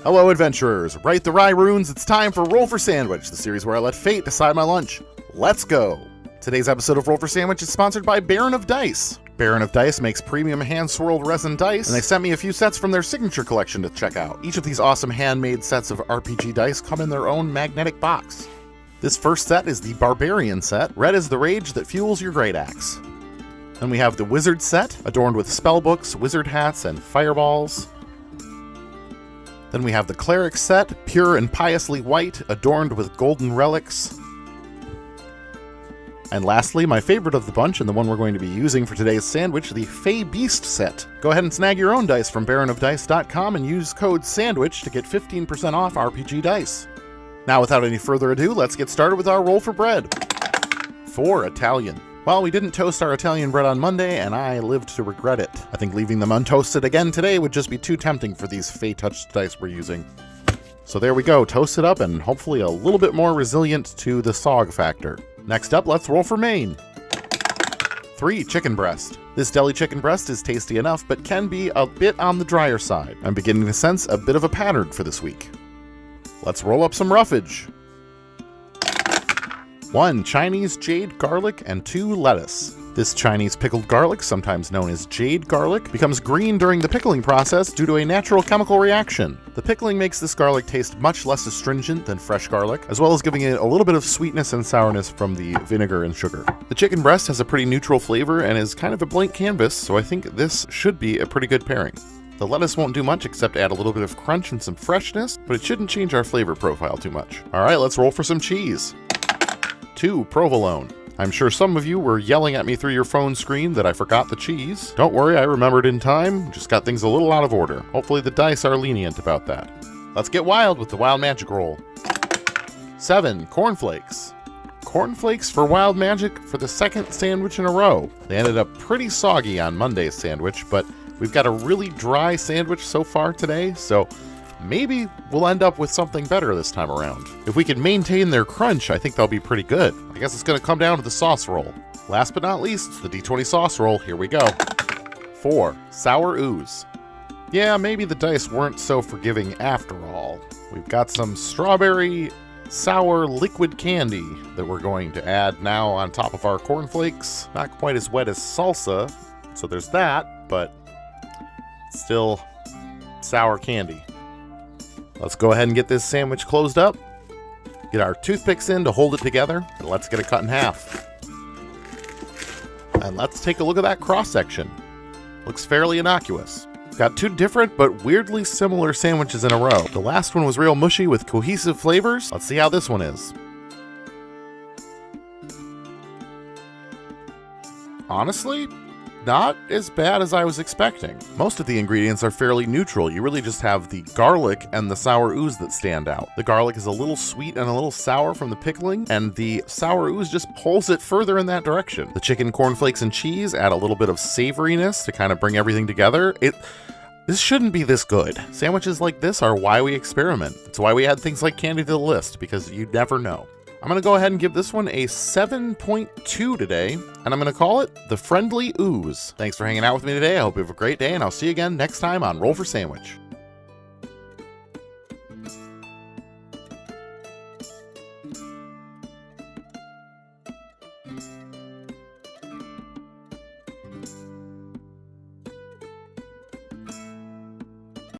Hello adventurers, right the rye runes, it's time for Roll for Sandwich, the series where I let fate decide my lunch. Let's go! Today's episode of Roll for Sandwich is sponsored by Baron of Dice. Baron of Dice makes premium hand-swirled resin dice, and they sent me a few sets from their signature collection to check out. Each of these awesome handmade sets of RPG dice come in their own magnetic box. This first set is the Barbarian set. Red is the rage that fuels your great axe. Then we have the Wizard set, adorned with spellbooks, wizard hats, and fireballs. Then we have the Cleric set, pure and piously white, adorned with golden relics. And lastly, my favorite of the bunch, and the one we're going to be using for today's sandwich, the Fey Beast set. Go ahead and snag your own dice from baronofdice.com and use code SANDWICH to get 15% off RPG dice. Now, without any further ado, let's get started with our roll for bread. For Italian. Well, we didn't toast our Italian bread on Monday, and I lived to regret it. I think leaving them untoasted again today would just be too tempting for these Fey-touched dice we're using. So there we go, toast it up and hopefully a little bit more resilient to the SOG factor. Next up, let's roll for Maine. 3, chicken breast. This deli chicken breast is tasty enough, but can be a bit on the drier side. I'm beginning to sense a bit of a pattern for this week. Let's roll up some roughage. 1 Chinese jade garlic and 2 lettuce. This Chinese pickled garlic, sometimes known as jade garlic, becomes green during the pickling process due to a natural chemical reaction. The pickling makes this garlic taste much less astringent than fresh garlic, as well as giving it a little bit of sweetness and sourness from the vinegar and sugar. The chicken breast has a pretty neutral flavor and is kind of a blank canvas, so I think this should be a pretty good pairing. The lettuce won't do much except add a little bit of crunch and some freshness, but it shouldn't change our flavor profile too much. Alright, let's roll for some cheese. 2 provolone. I'm sure some of you were yelling at me through your phone screen that I forgot the cheese. Don't worry, I remembered in time, just got things a little out of order. Hopefully the dice are lenient about that. Let's get wild with the wild magic roll. 7 cornflakes. Cornflakes for wild magic for the second sandwich in a row. They ended up pretty soggy on Monday's sandwich, but we've got a really dry sandwich so far today, so maybe we'll end up with something better this time around. If we can maintain their crunch, I think they'll be pretty good. I guess it's going to come down to the sauce roll. Last but not least, the D20 sauce roll. Here we go. 4 sour ooze. Yeah, maybe the dice weren't so forgiving after all. We've got some strawberry sour liquid candy that we're going to add now on top of our cornflakes. Not quite as wet as salsa, so there's that, but still sour candy. Let's go ahead and get this sandwich closed up, get our toothpicks in to hold it together, and let's get it cut in half. And let's take a look at that cross-section. Looks fairly innocuous. Got 2 different but weirdly similar sandwiches in a row. The last one was real mushy with cohesive flavors. Let's see how this one is. Honestly, not as bad as I was expecting. Most of the ingredients are fairly neutral. You really just have the garlic and the sour ooze that stand out. The garlic is a little sweet and a little sour from the pickling, and the sour ooze just pulls it further in that direction. The chicken, cornflakes, and cheese add a little bit of savoriness to kind of bring everything together. This shouldn't be this good. Sandwiches like this are why we experiment. It's why we add things like candy to the list, because you never know. I'm going to go ahead and give this one a 7.2 today, and I'm going to call it the Friendly Ooze. Thanks for hanging out with me today. I hope you have a great day, and I'll see you again next time on Roll for Sandwich.